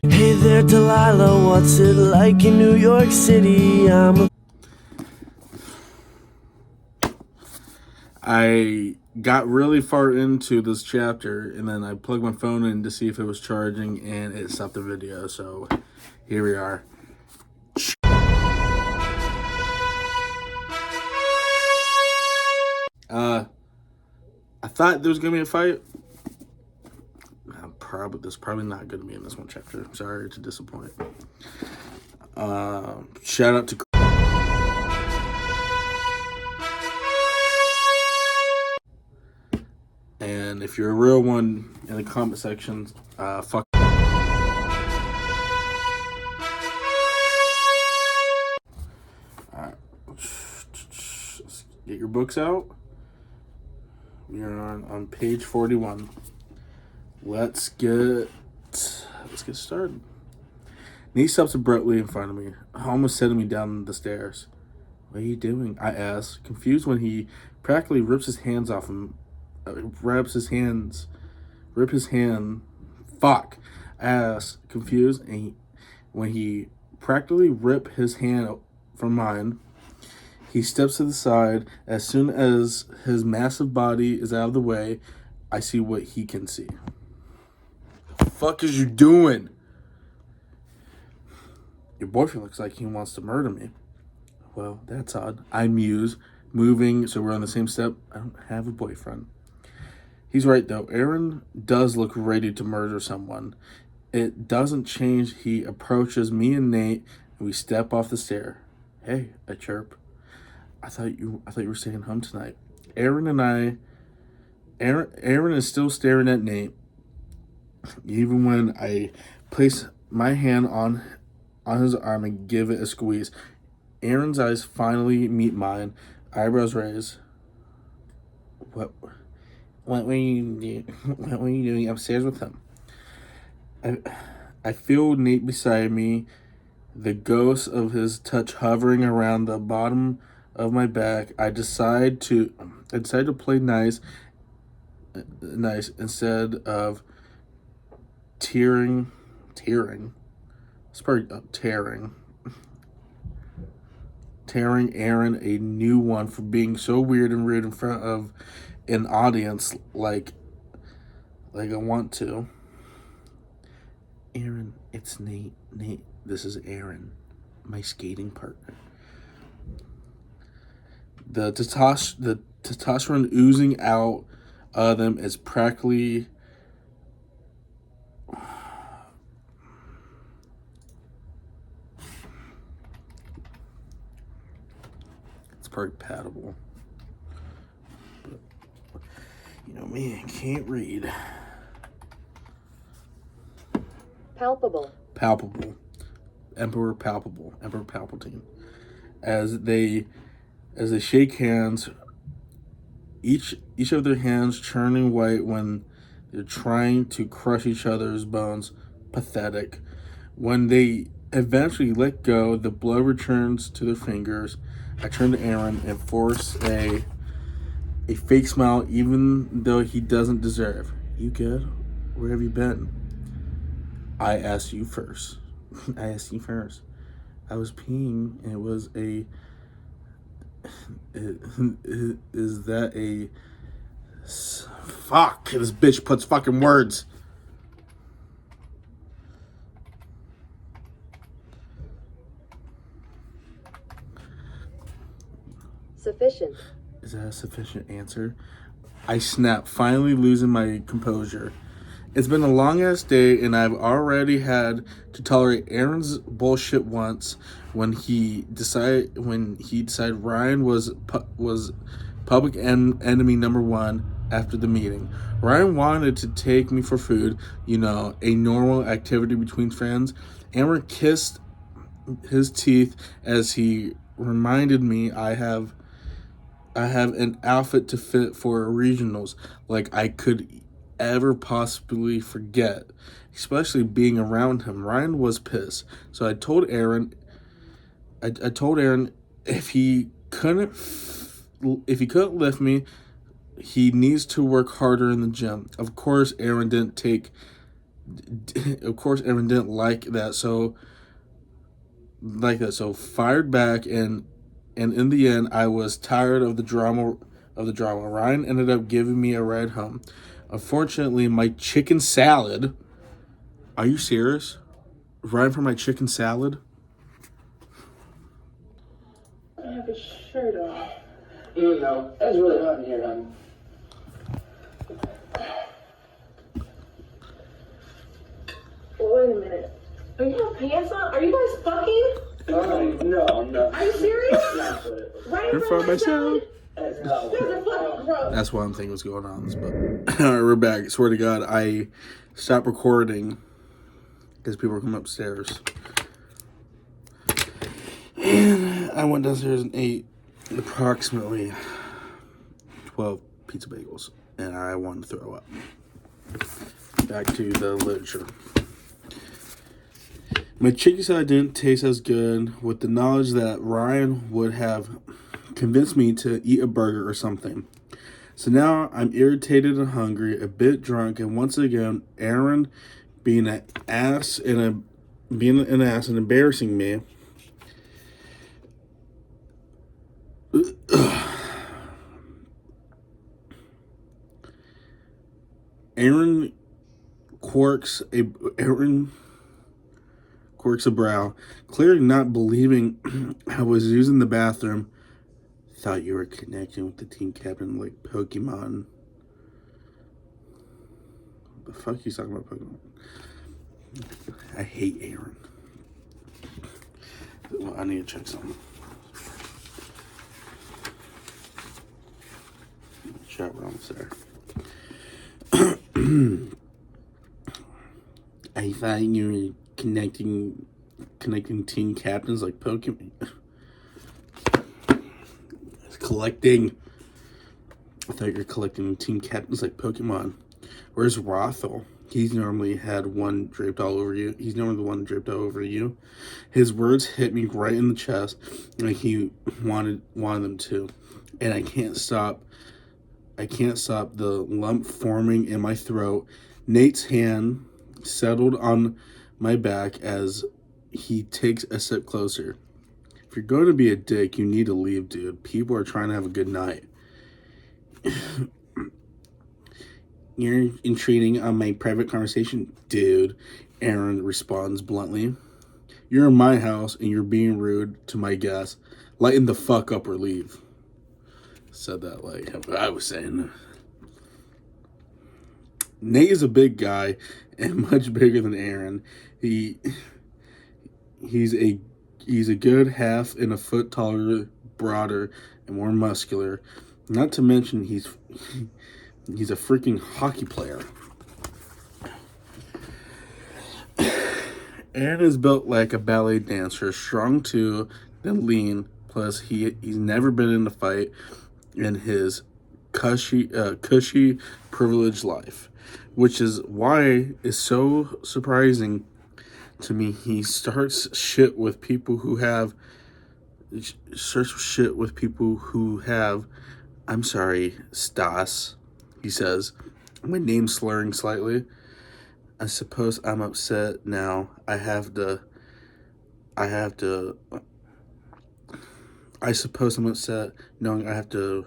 Hey there, Delilah, what's it like in New York City? I got really far into this chapter, and then I plugged my phone in to see if it was charging, and it stopped the video, so here we are. I thought there was going to be a fight. There's probably not going to be in this one chapter. Sorry to disappoint. Shout out to... And if you're a real one in the comment section, fuck. Alright. Get your books out. We are on page 41. Let's get started. Nate stops abruptly in front of me, almost setting me down the stairs. What are you doing? I asked, confused when he practically rips his hands off him. Rip his hand. Fuck. I asked, confused, and when he practically ripped his hand from mine, he steps to the side. As soon as his massive body is out of the way, I see what he can see. The fuck is you doing? Your boyfriend looks like he wants to murder me. Well, that's odd. I muse, moving so we're on the same step. I don't have a boyfriend. He's right, though. Aaron does look ready to murder someone. It doesn't change. He approaches me and Nate, and we step off the stair. Hey, I chirp. I thought you were staying home tonight. Aaron is still staring at Nate, even when I place my hand on his arm and give it a squeeze. Aaron's eyes finally meet mine, eyebrows raised. What were you doing upstairs with him? I feel Nate beside me, the ghost of his touch hovering around the bottom of my back. I decide to play nice instead of tearing. It's probably tearing Aaron a new one for being so weird and rude in front of an audience like I want to. Aaron, it's Nate. Nate, this is Aaron, my skating partner. The testosterone oozing out of them is practically... It's probably patable. But, you know me, I can't read. Palpable. Emperor Palpatine. As they shake hands, each of their hands churning white when they're trying to crush each other's bones. Pathetic. When they eventually let go, the blood returns to their fingers. I turn to Aaron and force a fake smile, even though he doesn't deserve. You good? Where have you been? I asked you first. I was peeing, and it was a... Is that a... Fuck! This bitch puts fucking words. Sufficient. Is that a sufficient answer? I snap, finally losing my composure. It's been a long-ass day, and I've already had to tolerate Aaron's bullshit once when he decided Ryan was public enemy number one after the meeting. Ryan wanted to take me for food, a normal activity between friends. Aaron kissed his teeth as he reminded me I have an outfit to fit for regionals, like I could ever possibly forget, especially being around him. Ryan was pissed, so I told Aaron if he couldn't lift me, he needs to work harder in the gym. Of course, Aaron didn't take Of course, Aaron didn't like that, so fired back, and in the end, I was tired of the drama. Ryan ended up giving me a ride home. Unfortunately, my chicken salad. Are you serious? Ryan for my chicken salad? I have his shirt off. No, it's really hot in here, hon. Wait a minute. Are you have pants on? Are you guys fucking? No. Are you serious? Right in You're front of my myself. salad? You guys are fucking gross. That's what I'm thinking was going on. But all right, we're back. Swear to God, I stopped recording because people were coming upstairs. And I went downstairs and ate approximately 12 pizza bagels. And I wanted to throw up. Back to the literature. My chicken salad didn't taste as good, with the knowledge that Ryan would have convinced me to eat a burger or something. So now I'm irritated and hungry, a bit drunk, and once again, Aaron being an ass and embarrassing me. Aaron quirks a brow, clearly not believing I was using the bathroom. Thought you were connecting with the team captain like Pokemon. The fuck you talking about Pokemon? I hate Aaron. Well, I need to check something. Chat room there. I thought you were connecting team captains like Pokemon. Collecting. I thought you were collecting team captains like Pokemon. Where's Rothel? He's normally had one draped all over you. He's normally the one draped all over you. His words hit me right in the chest, like he wanted them to, and I can't stop the lump forming in my throat. Nate's hand settled on my back as he takes a step closer. If you're going to be a dick, you need to leave, dude. People are trying to have a good night. You're intruding on my private conversation, dude. Aaron responds bluntly. You're in my house and you're being rude to my guests. Lighten the fuck up or leave. Said that like I was saying. Nate is a big guy and much bigger than Aaron. He's a good half and a foot taller, broader, and more muscular. Not to mention he's a freaking hockey player. Aaron is built like a ballet dancer, strong too, then lean. Plus, he's never been in a fight in his cushy, privileged life, which is why it's so surprising to me. He starts shit with people who have. I'm sorry, Stas. He says, my name slurring slightly. I suppose I'm upset now. I suppose I'm upset knowing I have to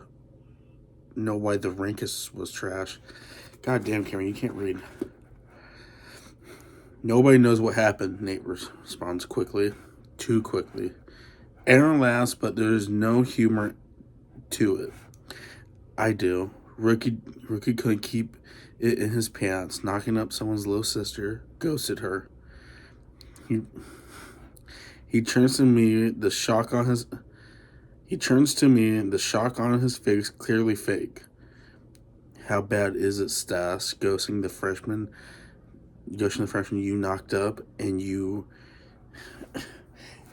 know why the Rankus was trash. God damn, Cameron, you can't read. Nobody knows what happened, Nate responds quickly. Too quickly. Aaron laughs, but there's no humor to it. I do. Rookie couldn't keep it in his pants, knocking up someone's little sister, ghosted her. He turns to me, the shock on his face clearly fake. How bad is it, Stas, ghosting the freshman you knocked up and you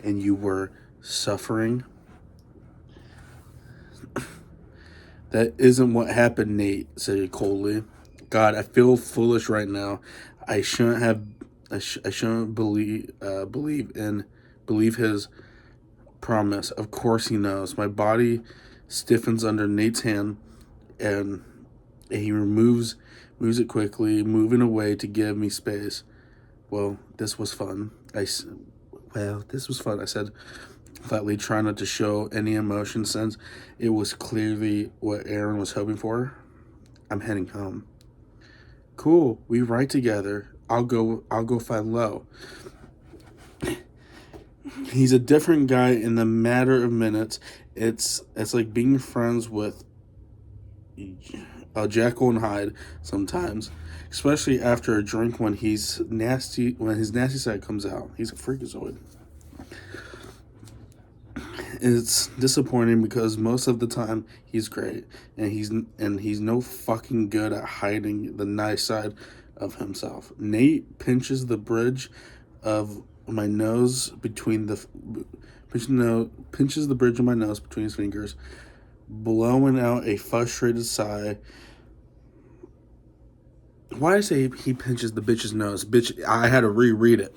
were suffering? That isn't what happened, Nate said coldly. God, I feel foolish right now. I shouldn't believe his promise. Of course he knows. My body stiffens under Nate's hand, and he moves moves it quickly, moving away to give me space. Well, this was fun. This was fun, I said, flatly, trying not to show any emotion since it was clearly what Aaron was hoping for. I'm heading home. Cool, we ride together. I'll go find Lo. He's a different guy in the matter of minutes. It's like being friends with Jekyll and Hyde sometimes, especially after a drink when his nasty side comes out. He's a freakazoid. It's disappointing because most of the time he's great, and he's no fucking good at hiding the nice side of himself. Nate pinches the bridge of my nose pinches the bridge of my nose between his fingers, blowing out a frustrated sigh. Why did I say he pinches the bitch's nose? Bitch, I had to reread it.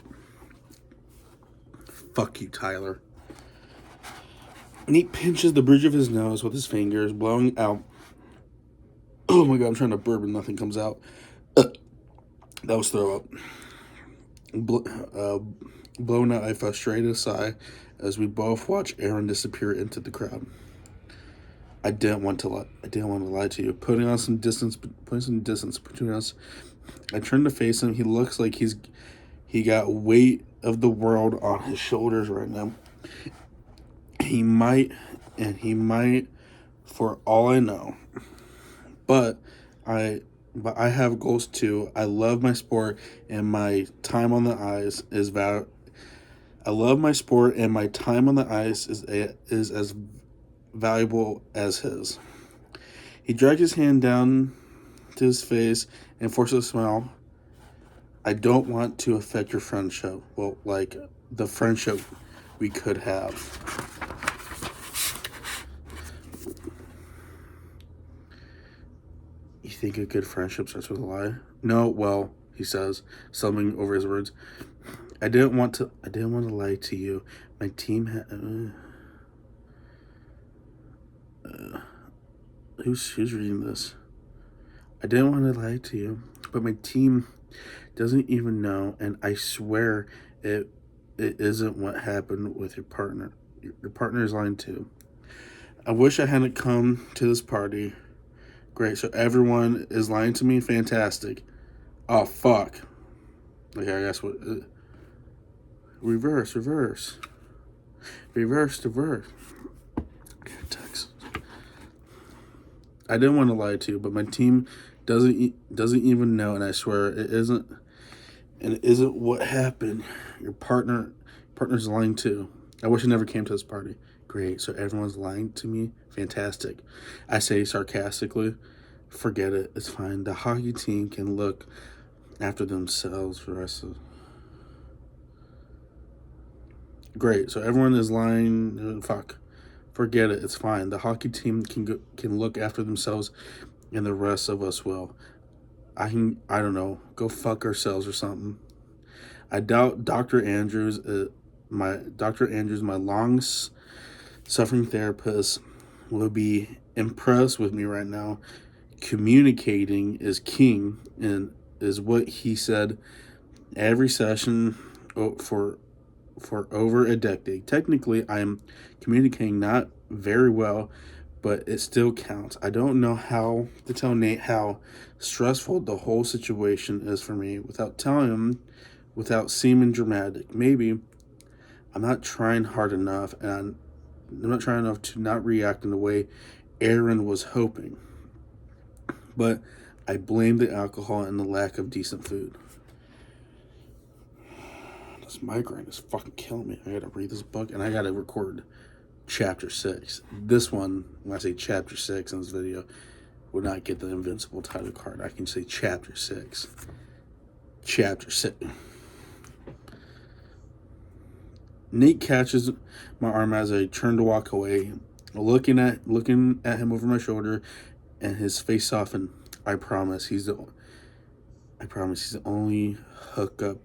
Fuck you, Tyler. Nate pinches the bridge of his nose with his fingers, blowing out. Oh my god, I'm trying to burp and nothing comes out. That was throw up. Blowing out a frustrated sigh as we both watch Aaron disappear into the crowd. I didn't want to lie to you. Putting some distance between us. I turned to face him. He looks like he got weight of the world on his shoulders right now. He might, for all I know. But I have goals too. I love my sport, and my time on the ice is I love my sport, and my time on the ice is as valuable as his. He dragged his hand down to his face and forced a smile. I don't want to affect your friendship. Well, like the friendship we could have. You think a good friendship starts with a lie? No, well, he says, stumbling over his words. I didn't want to lie to you. My team who's reading this? I didn't want to lie to you, but my team doesn't even know, and I swear it isn't what happened with your partner. Your partner is lying too. I wish I hadn't come to this party. Great, so everyone is lying to me? Fantastic. Oh, fuck. Okay, I guess what... Reverse. Text. I didn't want to lie to you, but my team doesn't even know, and I swear it isn't what happened. Your partner's lying too. I wish I never came to this party. Great, so everyone's lying to me? Fantastic. I say sarcastically. Forget it, it's fine. The hockey team can look after themselves for the rest of... Great, so everyone is lying. Fuck. Forget it, it's fine. The hockey team can look after themselves, and the rest of us will. I don't know, go fuck ourselves or something. I doubt Dr. Andrews, my long-suffering therapist, will be impressed with me right now. Communicating is king, and is what he said every session for over a decade. Technically, I'm communicating not very well, but it still counts. I don't know how to tell Nate how stressful the whole situation is for me without telling him, without seeming dramatic. Maybe I'm not trying hard enough, and I'm not trying enough to not react in the way Aaron was hoping. But I blame the alcohol and the lack of decent food. This migraine is fucking killing me. I gotta read this book, and I gotta record chapter 6. This one, when I say chapter 6 in this video, would not get the invincible title card. I can say chapter 6. Chapter 6. Nate catches my arm as I turn to walk away, looking at him over my shoulder, and his face softened. I promise he's the only hookup.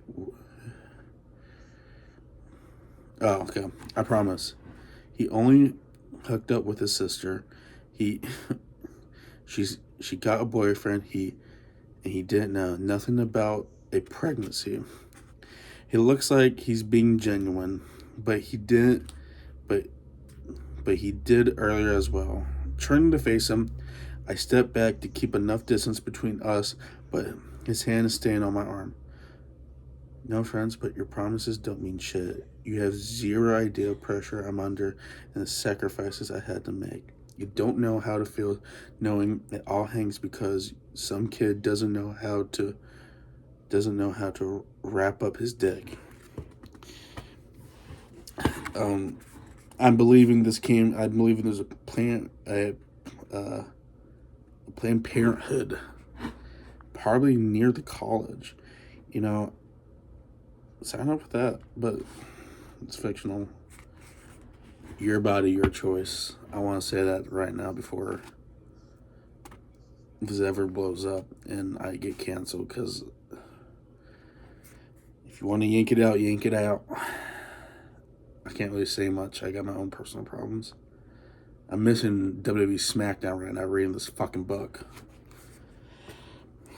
Oh, okay. I promise. He only hooked up with his sister. She got a boyfriend. and he didn't know nothing about a pregnancy. He looks like he's being genuine, but he didn't. But he did earlier as well. Turning to face him, I stepped back to keep enough distance between us, but his hand is staying on my arm. No friends, but your promises don't mean shit. You have zero idea of pressure I'm under and the sacrifices I had to make. You don't know how to feel knowing it all hangs because some kid doesn't know how to wrap up his dick. I'm believing there's a Planned Parenthood, probably near the college. Sign up for that, but it's fictional. Your body, your choice. I want to say that right now before this ever blows up and I get canceled, because if you want to yank it out, yank it out. I can't really say much. I got my own personal problems. I'm missing WWE SmackDown right now reading this fucking book.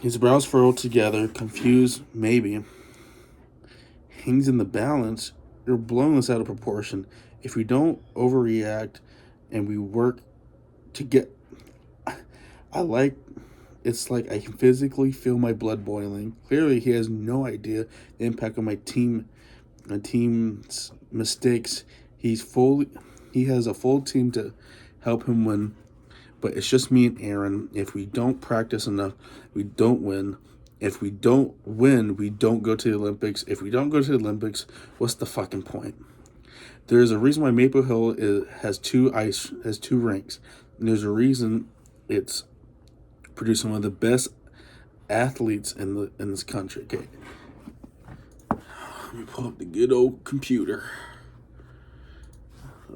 His brows furrowed together, confused, maybe. Hangs in the balance. You're blowing this out of proportion. If we don't overreact and we work to get... It's like I can physically feel my blood boiling. Clearly, he has no idea the impact on my team's mistakes. He has a full team to help him win, but it's just me and Aaron. If we don't practice enough, we don't win. If we don't win, we don't go to the Olympics. If we don't go to the Olympics, what's the fucking point? There's a reason why Maple Hill has two rinks. And there's a reason it's producing one of the best athletes in this country. Okay, let me pull up the good old computer.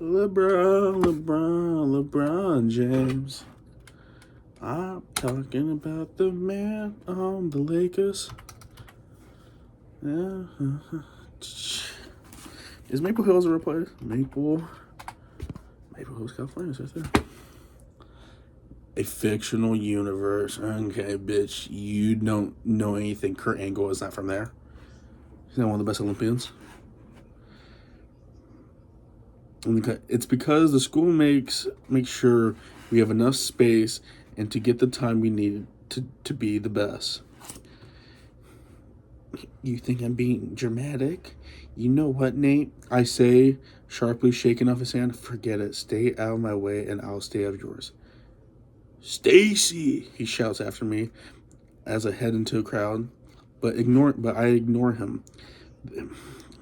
LeBron James. I'm talking about the man on the Lakers. Yeah. Is Maple Hills a real place? Maple Hills, California, is right there. A fictional universe. Okay, bitch, you don't know anything. Kurt Angle is not from there. He's not one of the best Olympians. It's because the school makes sure we have enough space and to get the time we need to be the best. You think I'm being dramatic? You know what, Nate? I say, sharply shaking off his hand. Forget it. Stay out of my way and I'll stay out of yours. Stacy, he shouts after me as I head into a crowd, but I ignore him.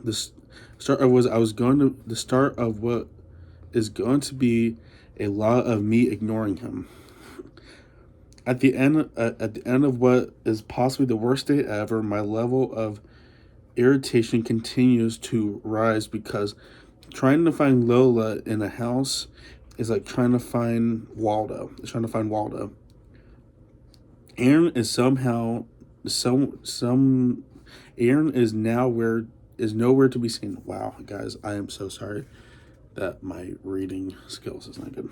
The start of what is going to be a lot of me ignoring him. At the end of what is possibly the worst day ever, my level of irritation continues to rise because trying to find Lola in a house is like trying to find Waldo. Aaron is nowhere to be seen. Wow, guys, I am so sorry that my reading skills is not good.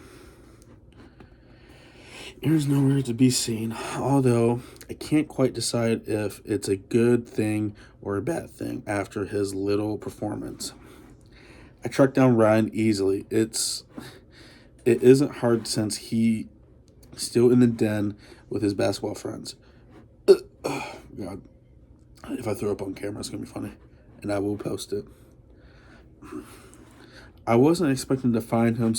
Aaron's nowhere to be seen, although I can't quite decide if it's a good thing or a bad thing after his little performance. I tracked down Ryan easily. It isn't hard since he's still in the den with his basketball friends. Oh, God. If I throw up on camera, it's going to be funny. And I will post it. I wasn't expecting to find him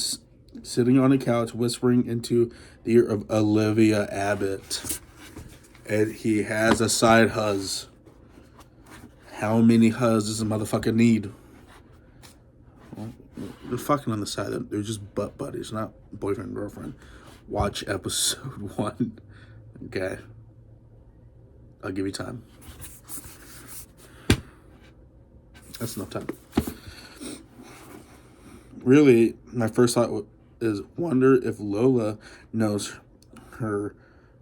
sitting on a couch whispering into the ear of Olivia Abbott. And he has a side huzz. How many huzz does a motherfucker need? Well, they're fucking on the side. They're just butt buddies, not boyfriend and girlfriend. Watch episode 1. Okay. I'll give you time. That's enough time. Really, my first thought is wonder if Lola knows her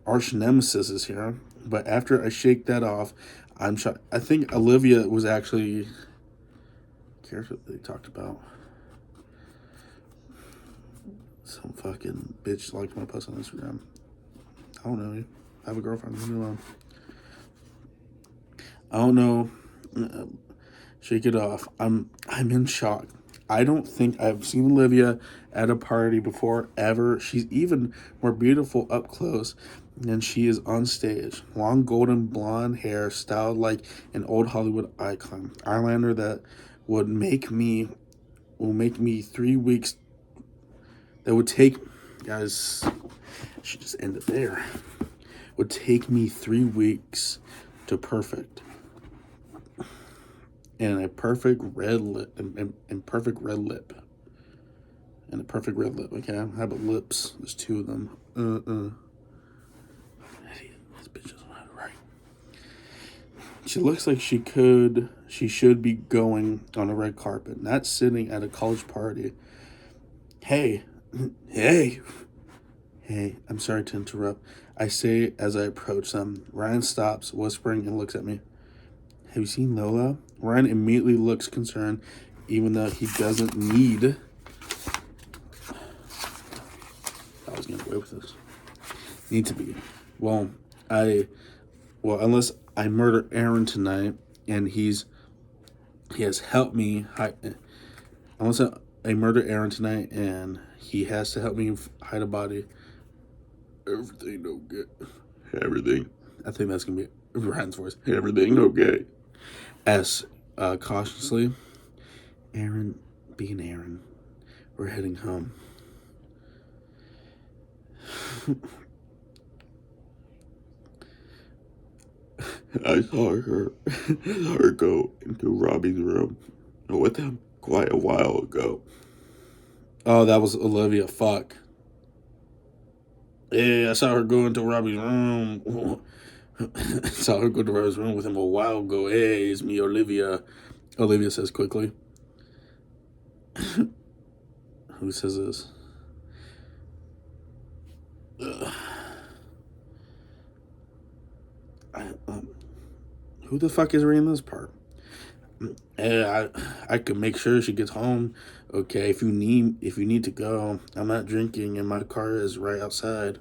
arch nemesis is here. But after I shake that off, I'm shocked. I think Olivia was actually... cares what they talked about. Some fucking bitch liked my post on Instagram. I don't know you. I have a girlfriend. Leave me alone. Oh no. Shake it off. I'm in shock. I don't think I've seen Olivia at a party before ever. She's even more beautiful up close than she is on stage. Long golden blonde hair styled like an old Hollywood icon. Eyeliner that would make me 3 weeks. That would take, guys, she just ended there. Would take me 3 weeks to perfect. And a perfect red lip, and perfect red lip, and a perfect red lip. Okay, how about lips? There's 2 of them. This bitch doesn't know how to write. She looks like she should be going on a red carpet, not sitting at a college party. Hey, hey, I'm sorry to interrupt. I say as I approach them. Ryan stops, whispering, and looks at me. Have you seen Lola? Ryan immediately looks concerned, even though he doesn't need. I was getting away with this. Need to be. Well, unless I murder Aaron tonight, and he has helped me hide. Unless I murder Aaron tonight, and he has to help me hide a body. Everything okay. Everything. I think that's gonna be Ryan's voice. Everything okay. S. Cautiously. Aaron, being Aaron. We're heading home. I saw her go into Robbie's room with him quite a while ago. Oh, that was Olivia. Fuck. Yeah, I saw her go into Robbie's room. Saw her go to Robbie's room with him a while ago. Hey, it's me, Olivia. Olivia says quickly. Who says this? Who the fuck is reading this part? Yeah, I could make sure she gets home. Okay, if you need to go, I'm not drinking, and my car is right outside.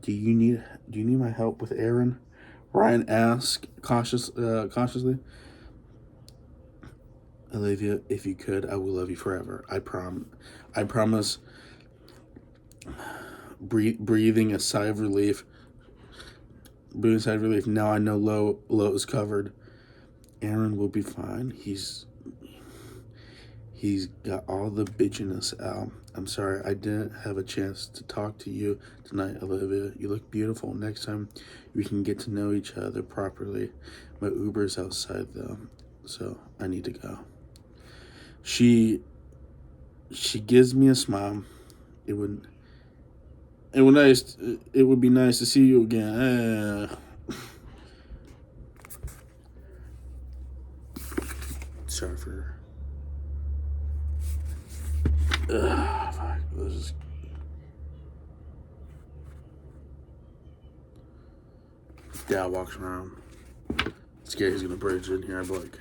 Do you need my help with Aaron? Ryan asked cautiously. Olivia, if you could, I will love you forever. I promise. Breathing a sigh of relief. Now I know Lo is covered. Aaron will be fine. He's got all the bitchiness out. I'm sorry I didn't have a chance to talk to you tonight, Olivia. You look beautiful. Next time we can get to know each other properly. My Uber's outside though, so I need to go. She gives me a smile. It would be nice to see you again. Sorry for. Fuck. This is. Dad walks around. Scared he's gonna bridge in here. I'm like,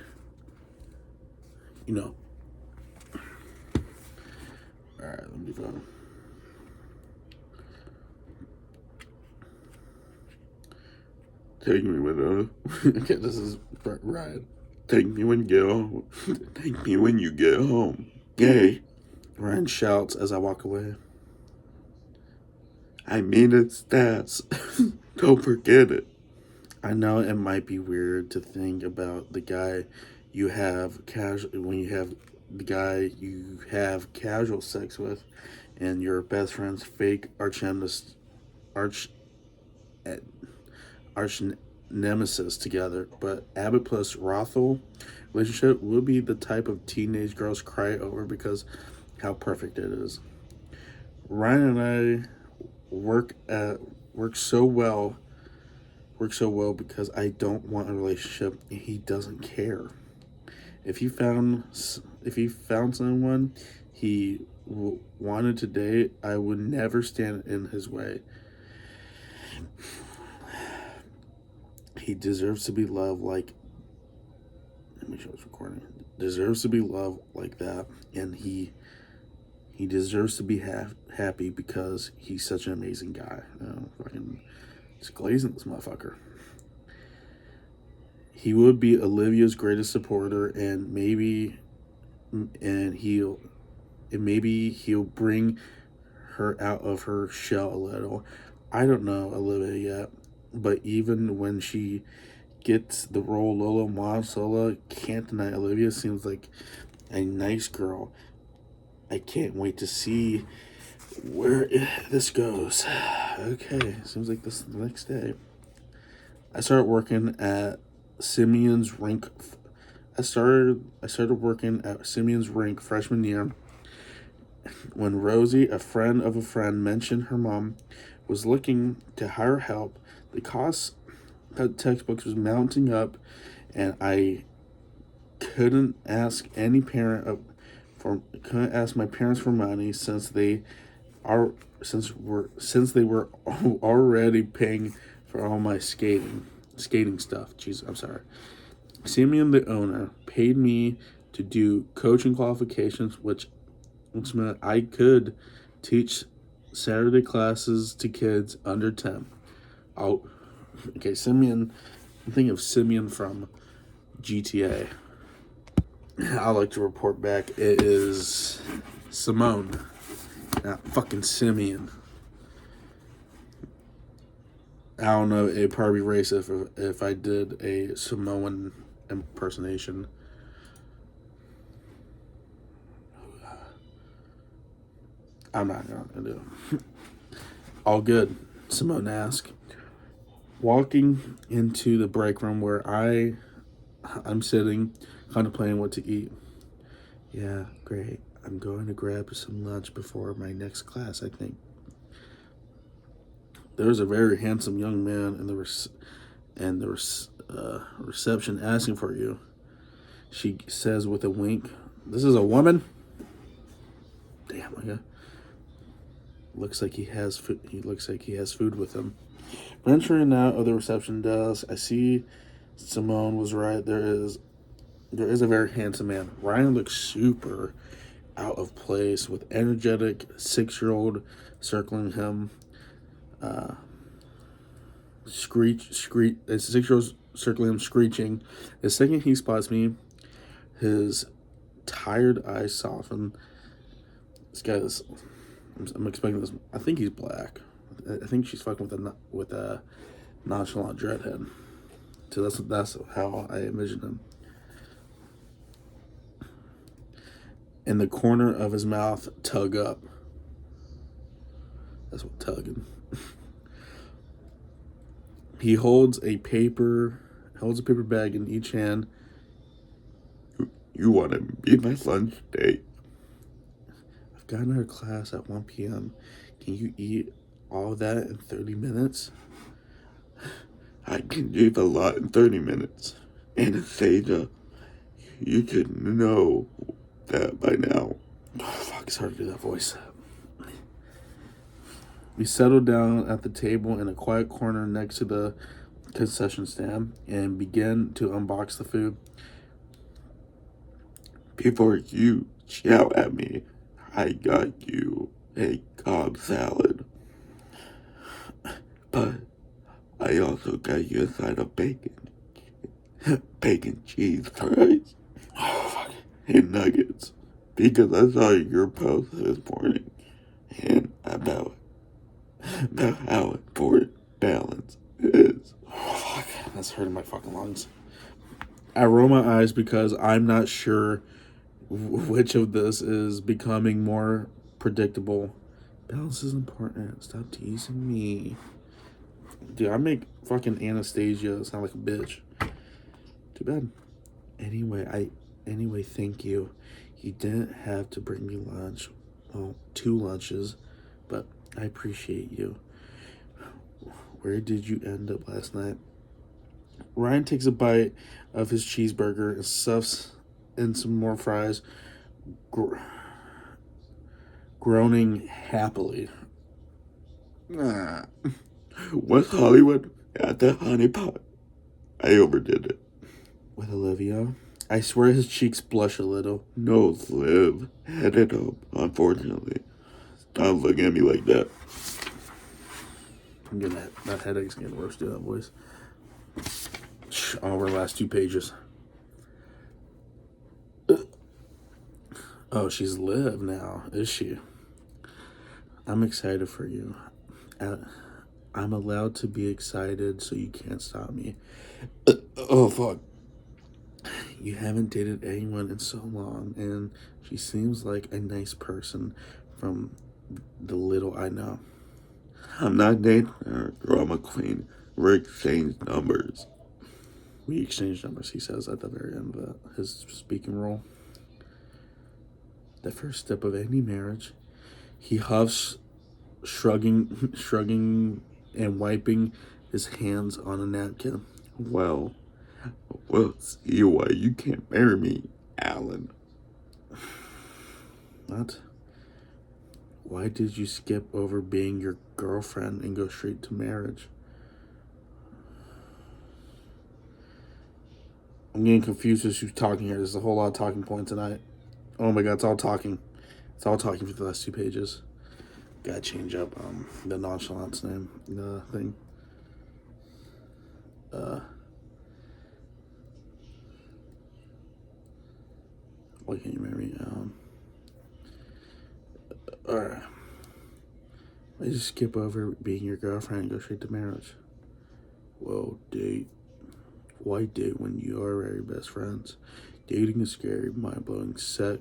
Alright, let me go. Take me when okay, this is Ryan. Take me when you get home. Take me when you get home. Yay. Ryan shouts as I walk away. I mean it, Stats. Don't forget it. I know it might be weird to think about the guy you have casual sex with, and your best friend's fake arch nemesis together. But Abbott plus Rothel relationship will be the type of teenage girls cry over because how perfect it is. Ryan and I work so well because I don't want a relationship and he doesn't care. If he found someone he wanted to date, I would never stand in his way. He deserves to be loved like. Let me show it's recording. Deserves to be loved like that, and he deserves to be happy because he's such an amazing guy. Fucking just glazing this motherfucker. He would be Olivia's greatest supporter, and maybe he'll bring her out of her shell a little. I don't know Olivia yet, but even when she gets the role Lolo Monsola, can't deny Olivia seems like a nice girl. I can't wait to see where this goes. Okay, seems like this is the next day. I started working at Simeon's rink. I started working at Simeon's rink freshman year when Rosie, a friend of a friend, mentioned her mom was looking to hire help. The cost of textbooks was mounting up, and I couldn't ask my parents for money since they were already paying for all my skating stuff. Jeez, I'm sorry. Simeon, the owner, paid me to do coaching qualifications, which meant I could teach Saturday classes to kids under 10. Okay, Simeon. I'm thinking of Simeon from GTA. I like to report back. It is Simone, not fucking Simeon. I don't know. It'd probably be racist if I did a Samoan impersonation. I'm not gonna do it. All good, Simone asked. Walking into the break room where I'm sitting, contemplating what to eat. Yeah, great. I'm going to grab some lunch before my next class, I think. There's a very handsome young man in the reception asking for you. She says with a wink, "This is a woman?" Damn, okay. Looks like he has food. He looks like he has food with him. Venturing out of the reception desk, I see Simone was right. There is a very handsome man. Ryan looks super out of place with energetic 6-year-old circling him. Screech. A 6-year-old circling him, screeching. The second he spots me, his tired eyes soften. This guy is. I'm expecting this. I think he's black. I think she's fucking with a nonchalant dreadhead. So that's how I envision him. In the corner of his mouth, tug up. That's what tugging. He holds a paper bag in each hand. You want to be my lunch date? I've got another class at 1 p.m. Can you eat all of that in 30 minutes? I can eat a lot in 30 minutes. Anastasia, you should know that by now. Oh, fuck, it's hard to do that voice. We settled down at the table in a quiet corner next to the concession stand and began to unbox the food. Before you shout at me, I got you a Cobb salad. But I also got you a side of bacon cheese fries, and nuggets, because I saw your post this morning, and about how important balance is. Oh, fuck. That's hurting my fucking lungs. I roll my eyes because I'm not sure which of this is becoming more predictable. Balance is important. Stop teasing me. Dude, I make fucking Anastasia sound like a bitch. Too bad. Anyway, thank you. You didn't have to bring me lunch. Well, 2 lunches, but I appreciate you. Where did you end up last night? Ryan takes a bite of his cheeseburger and stuffs in some more fries, groaning happily. West Hollywood at the honey pot. I overdid it. With Olivia? I swear his cheeks blush a little. No, Liv. Headed up, unfortunately. Stop looking at me like that. I'm getting that headache's getting worse, dude, that voice. over the last 2 pages. Oh, she's Liv now, is she? I'm excited for you. I'm allowed to be excited, so you can't stop me. Oh, fuck. You haven't dated anyone in so long, and she seems like a nice person from the little I know. I'm not dating her, drama queen. We exchanged numbers. We exchanged numbers, he says at the very end of his speaking role. The first step of any marriage. He huffs, shrugging and wiping his hands on a napkin. Well, see why you can't marry me, Alan. What? Why did you skip over being your girlfriend and go straight to marriage? I'm getting confused as who's talking here. There's a whole lot of talking points tonight. Oh my god, it's all talking. It's all talking for the last 2 pages. Gotta change up the nonchalance name, the thing. Why can't you marry me? Alright. I just skip over being your girlfriend and go straight to marriage. Well, date. Why date when you are already best friends? Dating is scary, mind-blowing sex,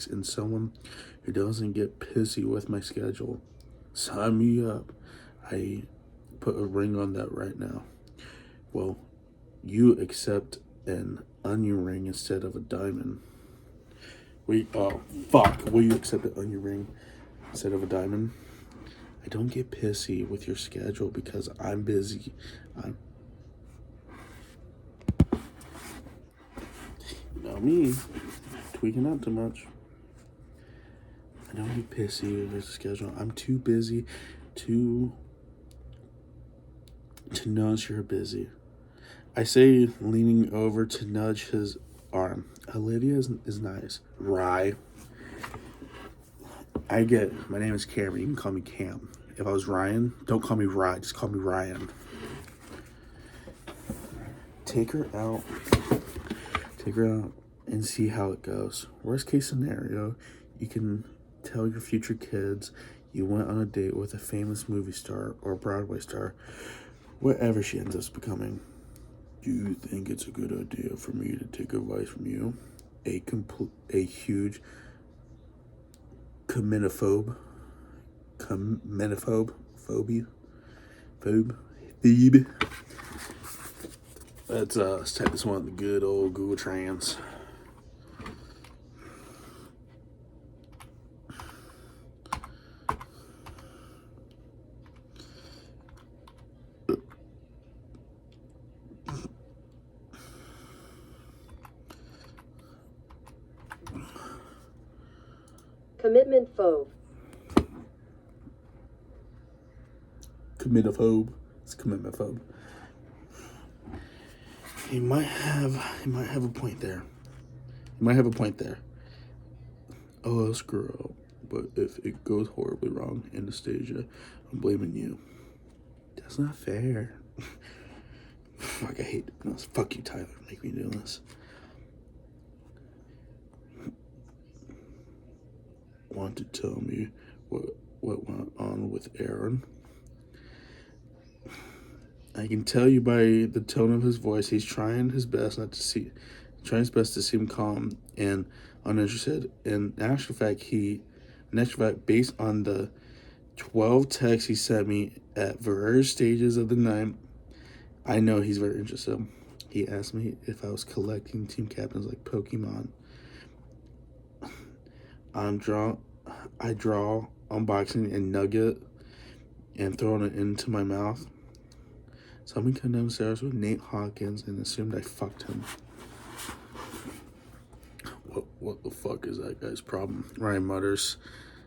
and someone who doesn't get pissy with my schedule. Sign me up. I put a ring on that right now. Well, you accept an onion ring instead of a diamond. Oh, fuck. Will you accept an onion ring instead of a diamond? I don't get pissy with your schedule because I'm busy. Not me. Tweaking out too much. I don't get pissy with your schedule. I'm too busy to notice you're busy. I say, leaning over to nudge his arm. Olivia is nice. Rye. I get, my name is Cameron. You can call me Cam. If I was Ryan, don't call me Rye. Just call me Ryan. Take her out and see how it goes. Worst case scenario, you can tell your future kids you went on a date with a famous movie star or Broadway star, whatever she ends up becoming. Do you think it's a good idea for me to take advice from you? A huge comedophobe. Let's type this one in the good old Google Trans. Commitment phobe. Comedophobe. It's commitment phobe. He might have a point there. Oh, I'll screw up. But if it goes horribly wrong, Anastasia, I'm blaming you. That's not fair. Fuck, I hate this. Fuck you, Tyler. Make me do this. Want to tell me what went on with Aaron? I can tell you by the tone of his voice, he's trying his best to seem calm and uninterested. In actual fact, based on the 12 texts he sent me at various stages of the night, I know he's very interested. He asked me if I was collecting team captains like Pokemon. I draw unboxing a nugget and throwing it into my mouth. Someone came downstairs with Nate Hawkins and assumed I fucked him. What the fuck is that guy's problem? Ryan mutters,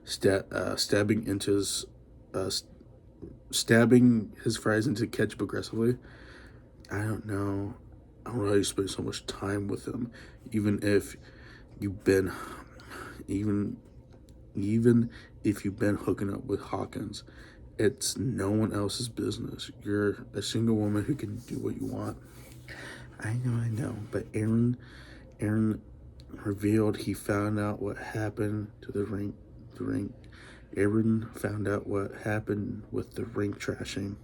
stabbing his fries into ketchup aggressively. I don't know how you spend so much time with him, even if you've been hooking up with Hawkins. It's no one else's business. You're a single woman who can do what you want. I know. But Aaron revealed he found out what happened to the rink. Aaron found out what happened with the rink trashing,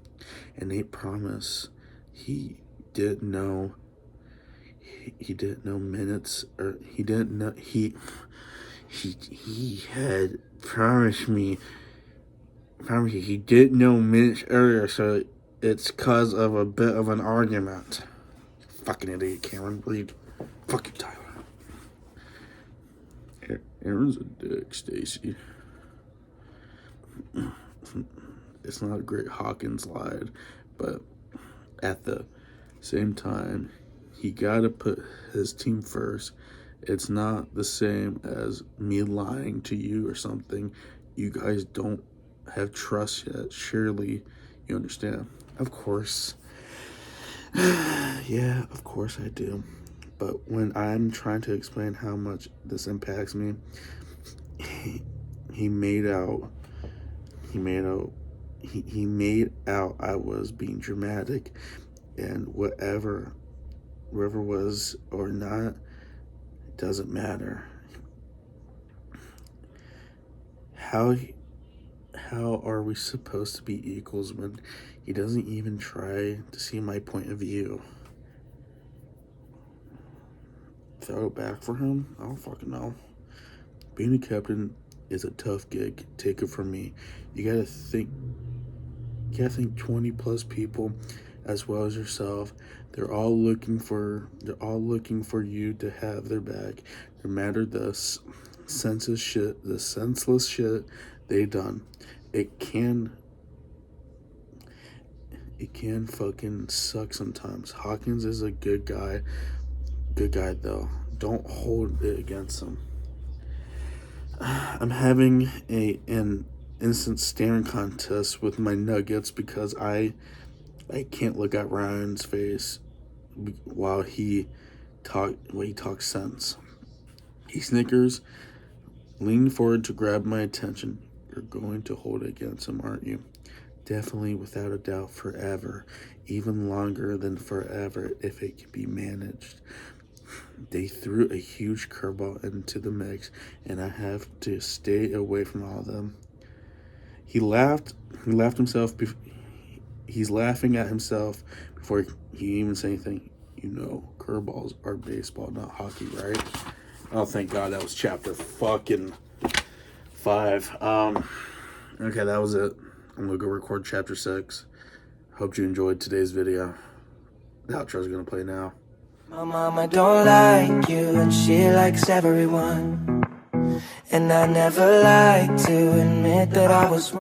and Nate promised he didn't know. He didn't know minutes, or he didn't know he had promised me he didn't know minutes earlier, so it's cause of a bit of an argument. Fucking idiot, Cameron. Read. Fuck you, Tyler. Aaron's a dick, Stacy. It's not a great Hawkins lied, but at the same time, he gotta put his team first. It's not the same as me lying to you or something. You guys don't have trust yet. Surely you understand. Of course. Yeah, of course I do. But when I'm trying to explain how much this impacts me, he made out I was being dramatic, and whatever was or not, it doesn't matter. How are we supposed to be equals when he doesn't even try to see my point of view? Throw it back for him? I don't fucking know. Being a captain is a tough gig. Take it from me. You gotta think 20 plus people as well as yourself. They're all looking for you to have their back, no matter the senseless shit they done. It can fucking suck sometimes. Hawkins is a good guy though. Don't hold it against him. I'm having an instant staring contest with my nuggets because I can't look at Ryan's face while he talks sense. He snickers, leaning forward to grab my attention. You're going to hold it against him, aren't you? Definitely, without a doubt, forever. Even longer than forever if it can be managed. They threw a huge curveball into the mix, and I have to stay away from all of them. He laughed himself. He's laughing at himself before he even said anything. You know, curveballs are baseball, not hockey, right? Oh, thank God that was chapter fucking 5. Okay, that was it. I'm gonna go record chapter 6. Hope you enjoyed today's video. The outro's gonna play now. My mama don't like you and she likes everyone. And I never like to admit that I was wrong.